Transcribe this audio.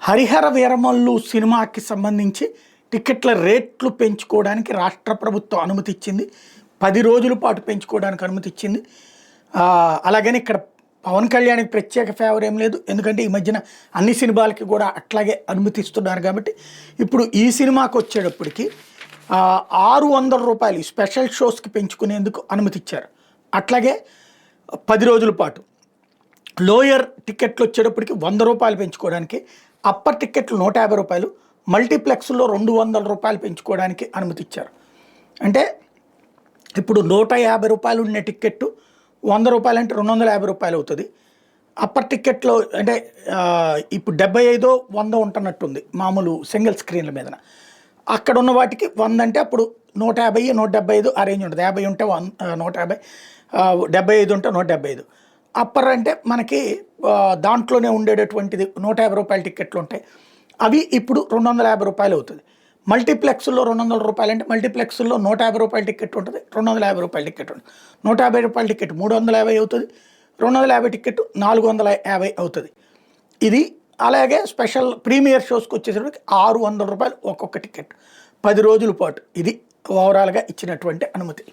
హరిహర వీరమల్లు సినిమాకి సంబంధించి టికెట్ల రేట్లు పెంచుకోవడానికి రాష్ట్ర ప్రభుత్వం అనుమతి ఇచ్చింది. 10 రోజుల పాటు పెంచుకోవడానికి అనుమతి ఇచ్చింది. అలాగని ఇక్కడ పవన్ కళ్యాణ్కి ప్రత్యేక ఫేవర్ ఏం లేదు. ఎందుకంటే ఈ మధ్యన అన్ని సినిమాలకి కూడా అట్లాగే అనుమతిస్తున్నారు కాబట్టి ఇప్పుడు ఈ సినిమాకి వచ్చేటప్పటికి 600 రూపాయలు స్పెషల్ షోస్కి పెంచుకునేందుకు అనుమతి ఇచ్చారు. అట్లాగే 10 రోజుల పాటు లోయర్ టికెట్లు వచ్చేటప్పటికి 100 రూపాయలు పెంచుకోవడానికి, అప్పర్ టికెట్లు 150 రూపాయలు, మల్టీప్లెక్స్లో 200 రూపాయలు పెంచుకోవడానికి అనుమతి ఇచ్చారు. అంటే ఇప్పుడు 150 రూపాయలు ఉన్న టికెట్టు 100 రూపాయలు అంటే 250 రూపాయలు అవుతుంది. అప్పర్ టికెట్లో అంటే ఇప్పుడు 75 100 ఉంటున్నట్టుంది మామూలు సింగిల్ స్క్రీన్ల మీదన. అక్కడ ఉన్న వాటికి 100 అంటే అప్పుడు 150 175 ఆ రేంజ్ ఉంటుంది. 50 ఉంటే 150, 75 ఉంటే 175. అప్పర్ అంటే మనకి దాంట్లోనే ఉండేటటువంటిది 150 రూపాయల టికెట్లు ఉంటాయి. అవి ఇప్పుడు 250 రూపాయలు అవుతుంది. మల్టీప్లెక్స్లో 200 రూపాయలు అంటే మల్టీప్లెక్స్లో 150 రూపాయల టికెట్ ఉంటుంది, 250 రూపాయల టికెట్ ఉంటుంది. 150 రూపాయల టికెట్ 350 అవుతుంది, 250 టికెట్ 450 అవుతుంది. ఇది అలాగే స్పెషల్ ప్రీమియర్ షోస్కి వచ్చేసరికి 600 రూపాయలు ఒక్కొక్క టికెట్ 10 రోజుల పాటు. ఇది ఓవరాల్గా ఇచ్చినటువంటి అనుమతి.